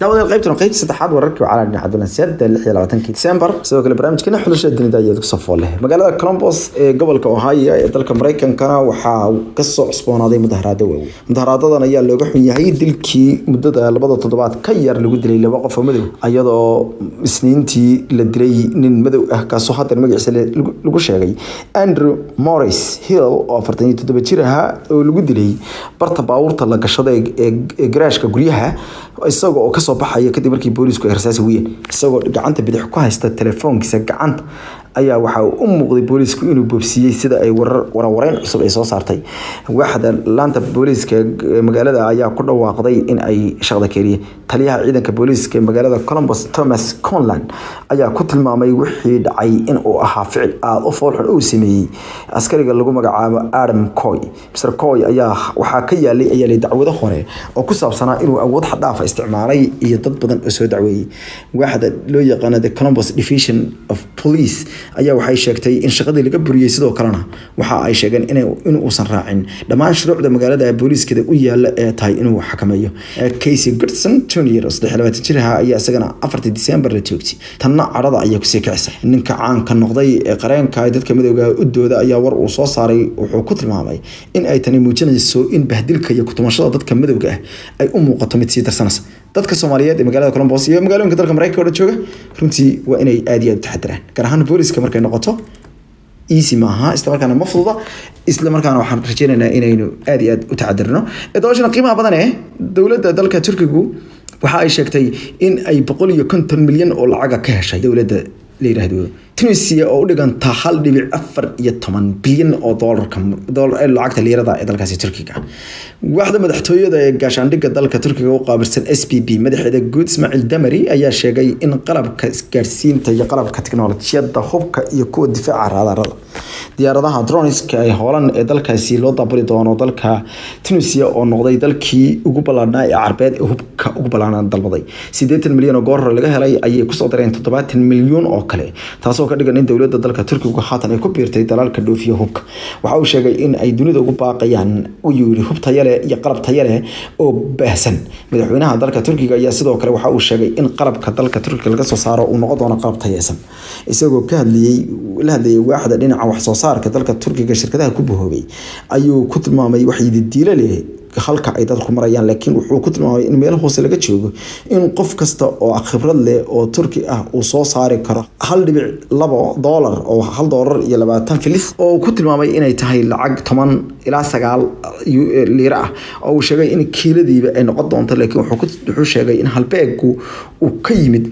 dawada qaybtan qayb saddexaad wararkii cala dhinaca dulansiyaadda 26 December sidoo kale barnaamijkana xulashada dunida ayaa ku soo foolay magaalada Columbus ee gobolka Ohio ee dalka Mareykanka waxaa ka soo cusboonaaday mudaharaad waaweyn mudaharaadadan ayaa looga xun yahay dilkii muddada 2 toddobaad ka yar lagu dilay 2 qof oo madow iyadoo isniintii la dilay nin madow ah kaasoo hadda magaciisa lagu sheegay Andrew Morris Hill oo 47 jir ah oo lagu dilay barta baabuurta la gashaday ee garaashka guryaha isagoo ka soo baxaya kadib markii booliisku ay rasaas weeyeen isagoo gacanta bidix ku haysta telefoonkiisa gacanta ayaa waxa uu muuqday booliisku inuu boobsiyay sida ay wareyn cusub ay soo saartay waaxda laanta booliiska magaalada ayaa ku dhawaaqday in ay shaqada keeniyeen taliyaha ciidanka booliiska ee magaalada Columbus Thomas Conlan ayaa ku tilmaamay wixii dhacay in uu ahaa ficil aad u fool xun oo sameeyay askariga lagu magacaabo Adam Coy Mr Coy ayaa waxa ka yaalay dacwado hore oo ku saabsanaa inuu awood xad dhaaf isticmaalay iyo dad badan oo soo dacweeyay waaxda loo yaqaan the Columbus Division of Police ayaa waxay sheegtay in shaqadii laga buriyay sidoo kalena waxa ay sheegeen in uusan raacin dhammaan shuruucda magaalada booliiskada u yaala ee tahay inuu xakameeyo Casey Goodson Jr. 23 jir ah ayaa isagana 4 December la joogtay tanna carada ayaa ku sii kacisay ninka caan ka noqday ee qareenka dadka madowga u dooda ayaa war uu soo saaray wuxuu ku tilmaamay in ay tani muujinayso in bahdilka iyo ku tumashada dadka madowga ah ay u muuqato mid sii darsanaysa dadka Soomaaliyeed ee magaalada Columbus iyo magaalooyinka dalka Mareykanka oo jooga runtii waa inay aad iyo aad u taxadiraan gaar ahaan booliiska markay noqoto easy maaha isla markaana ma fududa isla markaana waxaan rajaynaynaa inaynu aad iyo aad u taxadirno doorashada qiimaha badan ee dawladda dalka Turkigu waxa ay sheegtay in ay 150 milyan oo lacag ka heshay dawladda leeyahay Tunisia oo u dhiganta 1.4 bilyan oo dollar lacagta liirada ee dalkaasi Turkiga waaxda madaxtooyada ee gaashaandhigga dalka Turkiga oo qaabilsan SPB madaxda guud Ismaaciil Damari ayaa sheegay in qalabka isgaarsiinta iyo qalabka tiknoolajiyadda hubka iyo kuwa difaaca radarada diyaaradaha droneska ee hoolan ee dalkaasi loo dabari doono dalka Tunisia oo noqday dalkii ugu ballaaran ee Carbeed ee hubka ugu ballaaran dalbaday 80 milyan oo dollar laga helay ayay ku soo dareen 70 milyan oo kale taasoo ka dhigan in dawladda dalka Turkiga haatan ay ku biirtay dalalka dhoofiya hubka waxa uu sheegay in ay dunida ugu baaqayaan u yiri hub tayo leh iyo qalab tayo leh oo baahsan madaxweynaha dalka Turkiga ayaa sidoo kale waxa uu sheegay in qalabka dalka Turkiga laga soo saaro uu noqon doono qalab tayeysan isagoo ka hadlayay waaxda dhinaca wax soo saarka dalka Turkiga shirkadaha ku bahoobay ayuu ku tilmaamay wax diidilo leh halka ay dadku marayaan laakiin wuxuu ku tilmaamay in meel hoose laga joogo in qof kasta oo khibrad leh oo Turki ah uu soo saari karo 1.2 dollar oo 1 dollar iyo 20 filis oo ku tilmaamay inay tahay lacag 10 ilaa 9 lira ah oo uu sheegay in kiiladiiba ay noqon doonto laakiin wuxuu sheegay in halbeegu uu ka yimid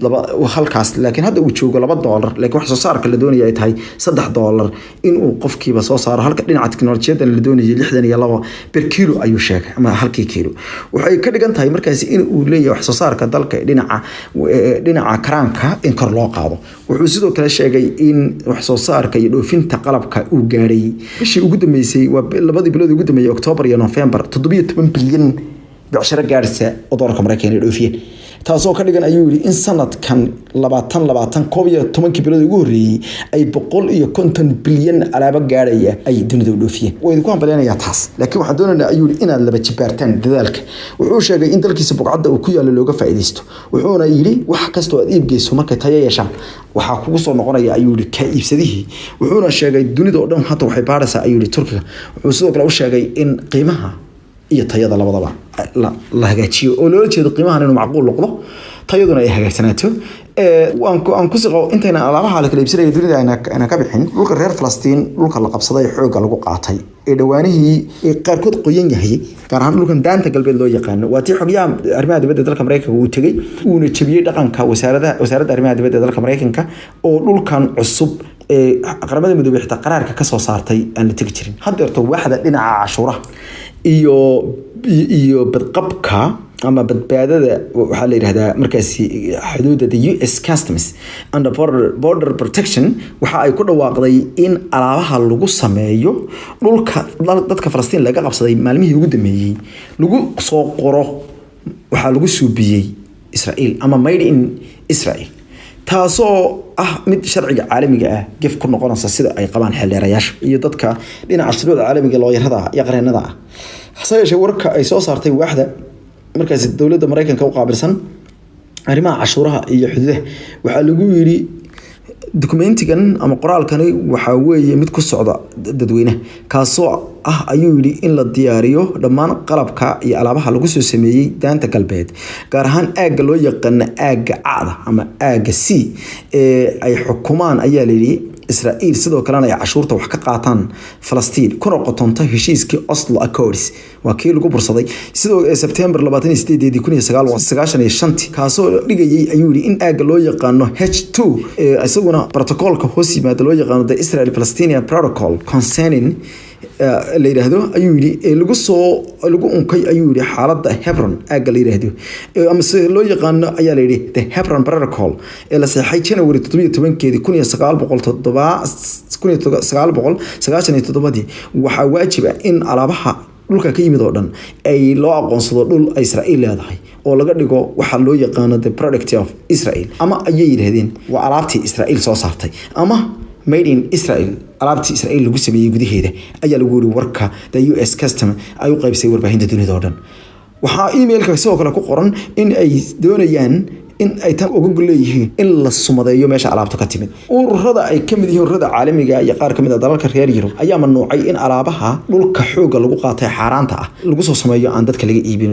halkaas laakiin hadda uu joogo 2 dollar laakiin wax soo saarka la doonayo ay tahay 3 dollar in uu qofkiiba soo saaro halka dhinaca tiknoolajiyadda la doonayo 62 per kilo ayuu sheegay ama halkii kiilo waxay ka dhigan tahay markaas in uu leeyahay wax soo saarka dalka dhinaca karaanka in kor loo qaado wuxuu sidoo kale sheegay in wax soo saarka iyo dhoofinta qalabka uu gaaray bishii ugu dambeysay waa labadii bilood ugu dambeeyay October iyo November 17 bilyan bicsharo gaarsa oo dollarka Mareykanka ay dhoofiyeen taasoo ka dhigan ayuu yiri in sanadkan 20 bilood ugu horeeyay ay 150 bilyan alaaba gaaraya ay dunida u dhoofiyeen way ku hambaleenayaa taas laakiin waxaan doonaynaa ayuu yiri inaad laba jibaartaan dadaalka wuxuu sheegay in dalkiisa buqcadda uu ku yaalo looga faa'iideysto wuxuuna yiri wax kasto aad iibgeyso markay tayo yeeshaan waxa kugu soo noqonaya ayuu yiri ka iibsadihii wuxuuna sheegay dunida oo dhan hadda waxay baaraysaa ayuu yiri Turkiga wuxuu sidoo kale u sheegay in qiimaha iyo tayada labadaba la hagaajiyo oo loo jeedo qiimahan inuu macquul noqdo tayaduna ay hagaagsanaato waan ku soo intayna alaabaha la kala iibsanay dunida ana ka bixin dhulka reer Falastiin dhulka la qabsaday xooga lagu qaatay ee dhawaanihii qaarkood qoyan yahay gaar ahaan dhulkan daanta galbeed loo yaqaan waa tii xogyaha arrimaha dibadda dalka Mareykanka uu tagay uuna jabiyay dhaqanka wasaaradda arrimaha dibadda dalka Mareykanka oo dhulkan cusub ee qaramada midoobay xitaa qaraarka ka soo saartay aan la tagi jirin hadda waaxda dhinaca cashuuraha iyo badqabka ama badbaadada waxa la yiraahdaa markaasi xuduudda US Customs and Border Protection waxa ay ku dhawaaqday in alaabaha lagu sameeyo dhulka dadka Falastiin laga qabsaday maalmihii ugu dambeeyay lagu soo qoro waxa lagu suubiyay Israel ama made in Israel taasoo ah mid sharciga caalamiga ah gef ku noqonaysa sida ay qabaan xeelerayaasha iyo dadka dhinaca shuruucda caalamiga loo yarada iyo qareenada ah warka ay soo saartay waaxda markaas dawladda Mareykanka u qaabilsan arrimaha cashuuraha iyo xuduudaha waxaa lagu yiri dokumentigan ama qoraalkani waxa weeye mid ku socda dadweynaha kaasoo ayuu yiri in la diyaariyo dhammaan qalabka iyo alaabaha lagu soo sameeyay daanta galbeed gaar ahaan aaga loo yaqaan aaga caada ama aaga C ay xukumaan ayaa leeyahay Israel sidoo kalena ay cashuurta wax ka qaataan Falastiin kuna qotonta heshiiskii Oslo Accords waa kii lagu bursaday sidoo September 28 kaasoo dhigayay ayuu yiri in aaga loo yaqaan H2 isaguna protocolka hoos yimaada loo yaqaan the Israel-Palestinian Protocol concerning la yiraahdo ayuu yiri lagu unkay ayuu yiri xaaladda Hebron aaga la yiraahdo ama si loo yaqaan ayaa la yiri the Hebron Protocol la saxay January 17 1997 waxaa waajib ah in alaabaha dhulka ka yimid oo dhan ay loo aqoonsado dhul Israel leedahay oo laga dhigo waxa loo yaqaan the product of Israel ama ayay yiraahdeen waa alaabtii Israel soo saartay ama made in Israel alaabtii Israel lagu sameeyay gudaheeda ayaa lagu yiri warka the US Customs ay u qaybsay warbaahinta dunida oo dhan waxaa emailka sidoo kale ku qoran in ay doonayaan in ay tan uga goleeyeen in la sumadeeyo meesha alaabta ka timid ururada ay kamid yihiin ururada caalamiga iyo qaar kamid ah dalalka reer Yurub ayaa mamnuucay in alaabaha dhulka xooga lagu qaatay xaaraanta ah lagu soo sameeyo aan dadka laga iibin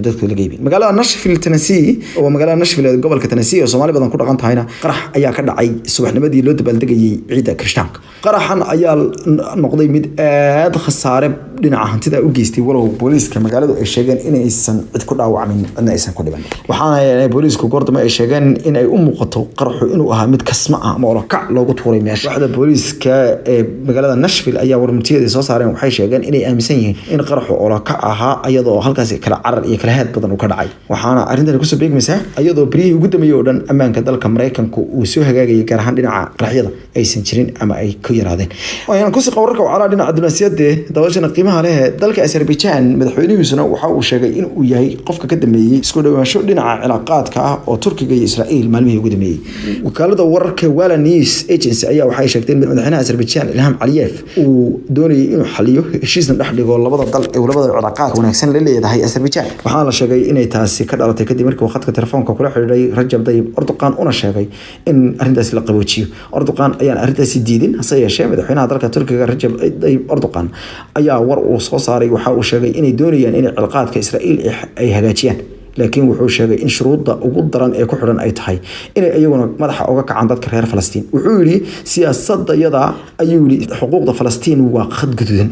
magaalada Nashville Tennessee oo magaalada Nashville ee gobolka Tennessee oo Soomaali badan ku dhaqan tahayna qarax ayaa ka dhacay subaxnimadii loo dabaaldegayay ciida Kirishtaanka qaraxan ayaa noqday mid aad khasaare dhinaca hantida u geystay walow booliiska magaaladu ay sheegeen in aysan cid ku dhaawacmin in aysan ku dhiban waxaana booliisku goordama ay sheegeen in ay u muuqato qarxu inuu ahaa mid kasma ah ama kac loogu tuuray meesha waxda booliiska ee magaalada Nashville ayaa warmutiyada soo saareen waxay sheegeen inay aaminsan yihiin in qarxu oo kac ahaa iyadoo halkaas kala carar iyo kala haad badan uu ka dhacay waxaana arrintan ku soo beegmaysaa iyadoo barihi ugu dambeeyay oo dhan ammaanka dalka Mareykanka uu soo hagaagayay gaar ahaan dhinaca qaraxyada aysan jirin ama ay ku yaraadeen waxaan ku sii wararka wacala dhinaca diblomaasiyadda dabashana qiimaha leh dalka Azerbaijan madaxweynihiisuna waxa uu sheegay in uu yahay qofka ka dambeeyay isku dhawaansho dhinaca cilaaqaadka ah oo Turkiga iyo Israel maalmihii ugu dambeeyay wakaalada wararka Wala News Agency ayaa waxay sheegtay in madaxweynaha Azerbaijan Ilham Aliyev uu doonayay inuu xaliyo heshiis dhex dhigo labada dal ee labada cilaaqaad wanaagsan la leedahay Azerbaijan waxaa la sheegay inay taasi ka dhalatay kadib markii khadka telefoonka kula xiriiray Rajab Tayyip Erdogan una sheegay in arrintaas la qaboojiyo Erdogan ayaa arrintaas diidin hase yeeshee madaxweynaha dalka Turkiga Rajab Tayyip Erdogan ayaa war uu soo saaray waxa uu sheegay inay doonayaan in cilaaqaadka Israel ay hagaajiyaan laakiin wuxuu sheegay in shuruudda ugu daran ee ku xiran ay tahay inay ayaguna madaxa uga kacaan dadka reer Falastiin wuxuu yiri siyaasadda yada ayuu yiri xuquuqda Falastiin waa khad gududan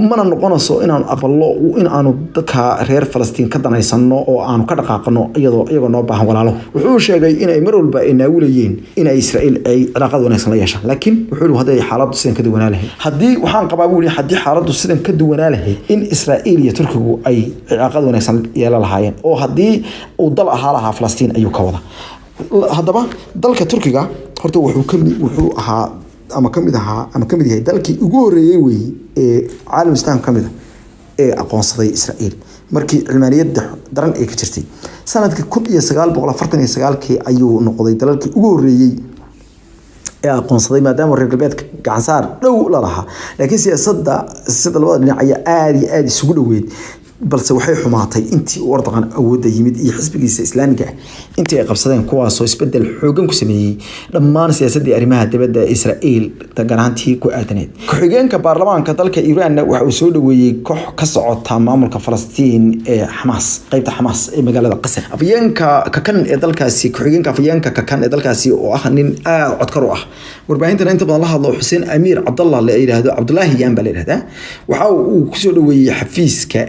mana noqonayso inaan aqballo in aanu dadka reer Falastiin ka danaysano oo aanu ka dhaqaaqno iyagoo noo baahan walaalo wuxuu sheegay in ay mar walba ay naawulayeen in ay Israel ay cilaaqad wanaagsan la yeeshaan laakiin wuxuu haday xaaladdu sidan ka duwanaa lahayd hadii waxaan qabaa wuu yiri hadii xaaladdu sidan ka duwanaa lahayd in Israel iyo Turkigu ay cilaaqad wanaagsan yeelan lahaayeen oo hadii uu dal ahaa Falastiin ayuu ka wada hadaba dalka Turkiga horta wuxuu ahaa ama kamid yahay dalkii ugu horeeyay ee caalam istaan kamid ee aqoonsaday Israel markii cilmaaniyada daran ay ka jirtay sanadkii 1949 ayuu noqday dalkii ugu horeeyay ee aqoonsaday maadaama reer galbeedka gacan saar dhow la lahaa laakiin siyaasadda labada dhinac ayaa aad isugu dhaweyd balse waxay xumaatay intii uu Erdogan awoodda yimid iyo xisbigiisa Islaamiga intii ay qabsadeen kuwaas oo isbedel xoogan ku sameeyay dhammaan siyaasadda arrimaha dibadda Israel taganaantii ku aadaneed ku-xigeenka baarlamaanka dalka Iran waxa uu soo dhaweeyay koox ka socota maamulka Falastiin ee Hamas qaybta Hamas ee magaalada Qasr afyeenka kakan ee dalkaasi ku-xigeenka afyeenka kakan ee dalkaasi oo ah nin aad codkar u ah warbaahinta inta badan la hadlo Xuseen Amiir Abdullah la yiraahdo Abdullahi Yaan baa la yiraahdaa waxa uu ku soo dhaweeyay xafiiska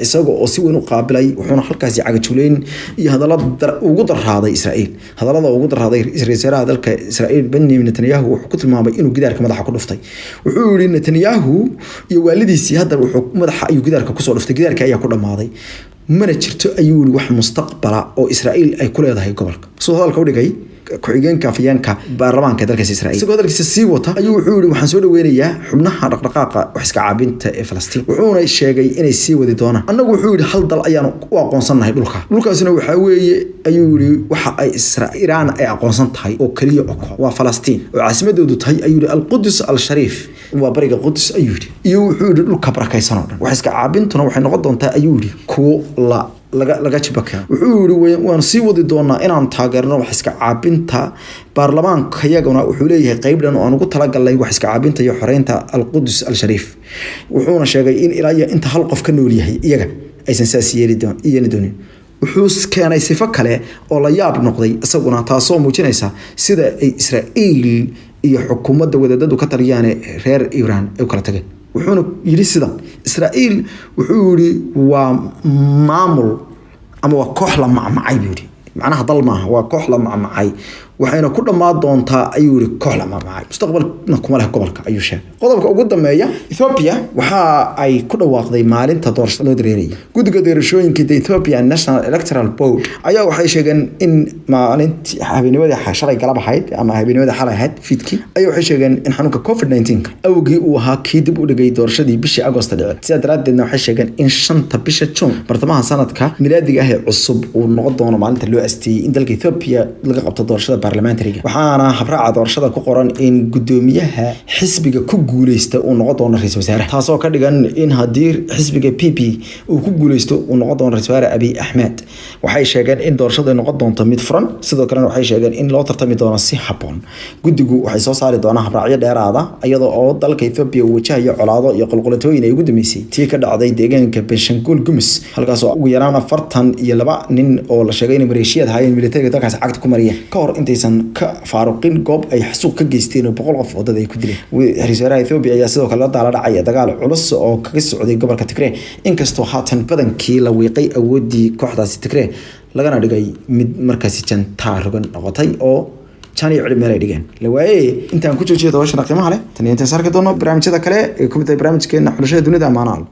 isagoo oo si weyn u qaabilay wuxuuna halkaasi cagajuleyn iyo hadallada ugu daraaday Israel hadallada ugu daraaday Israel dalka Israel Benjamin Netanyahu wuxuu ku tilmaamay inuu gidaarka madaxa ku dhuftay wuxuu yiri Netanyahu iyo waalidiisii hadda wuxuu madaxa ayuu gidaarka ku soo dhuftay gidaarka ayaa ku dhamaaday mana jirto ayuu yiri wax mustaqbala oo Israel ay ku leedahay gobolka soo hadalka u dhigay ku-xigeenka afyeenka baarlamaanka dalka Israel isagoo dalkiisa sii wata ayuu wuxuu yiri waxaan soo dhaweynayaa xubnaha dhaqdhaqaaqa wax iska caabinta ee Falastiin wuxuuna sheegay inay sii wadi doonaan annagu wuxuu yiri hal dal ayaan u aqoonsanahay dhulkaasina waxa weeye ayuu yiri waxa ay Iran ay aqoonsan tahay oo kaliya waa Falastiin oo caasimadoodu tahay ayuu yiri al-Quds al-Sharif waa bariga Quds ayuu yiri iyo wuxuu yiri dhulka barakaysan oo dhan wax iska caabintuna waxay noqon doontaa ayuu yiri kuwo la laga jibaka wuxuu yiri waan sii wadi doonaa inaan taageerno wax iska caabinta baarlamaanka iyaguna wuxuu leeyahay qayb dhan oo aan ugu talagalnay wax iska caabinta iyo xoreynta al-Quds al-Sharif wuxuuna sheegay in ilaa iyo inta hal qof ka nool yahay iyaga aysan saas yeeli doonin wuxuu keenay sifo kale oo la yaab noqday isaguna taasoo muujinaysa sida ay Israa'iil iyo xukuumadda wadadadu ka taliyaan reer Iran ay kala tageen wuxuuna yiri sida Israa'iil wuxuu yiri waa maamul ama waa koox la macmacay buu yiri macnaha dal maaha waa koox la macmacay waxayna ku dhamaan doontaa ayuu yiri koox la macmacay mustaqbalna kuma leh gobolka ayuu sheegay qodobka ugu dambeeya Ethiopia waxa ay ku dhawaaqday maalinta doorashada loo dareeray guddiga doorashooyinka Ethiopia National Electoral Board ayaa waxay sheegeen in maalintii habeenimada shalay galab ahayd ama habeenimada xalay ahayd fiidkii ayaa waxay sheegeen in xanuunka COVID-19 awgii uu ahaa kii dib u dhigay doorashadii bishii Agosto dhacay sidaa daraadeedna waxay sheegeen in 5 bisha June bartamaha sanadka milaadiga ah ee cusub uu noqon doono maalinta loo asteeyay in dalka Ethiopia laga qabto doorashada baarlamaanka waxaana habraaca doorashada ku qoran in gudoomiyaha xisbiga ku guuleysta uu noqon doono ra'iisul wasaare taasoo ka dhigan in hadii xisbiga PP uu ku guuleysto uu noqon doono ra'iisul wasaare Abiy Ahmed waxay sheegeen in doorashada noqon doonto mid furan sidoo kale waxay sheegeen in loo tartami doono si habboon guddigu waxay soo saari doonaan habraacyo dheeraad ah iyadoo oo dalka Ethiopia uu wajahayo colaado iyo qulqulatooyin ay ugu dhameysay tii ka dhacday deegaanka Benshangul Gumus halkaas oo ugu yaraan 42 nin oo la sheegay in maleeshiyada hayeen militariga dalkaas cagta ku mariyay ka hor intaysan ka faaruqin goob ay xasuuq ka geysteen 100 qof oo dad ay ku dileen ra'iisul Ethiopia ayaa sidoo kale la dhacay dagaal culus oo kaga socday gobolka Tigray inkastoo haatan badankii la wiiqay awoodii kooxdaasi Tigray lagana dhigay mid markaasi jantaa rogan noqotay oo jani cilmi meel ay dhigeen la waayay intaan ku joojiyo doorashada qiimaha leh tan inta sarka doono barnaamijyada kale ee ku mid ah barnaamijkeena xulashada dunida amaanal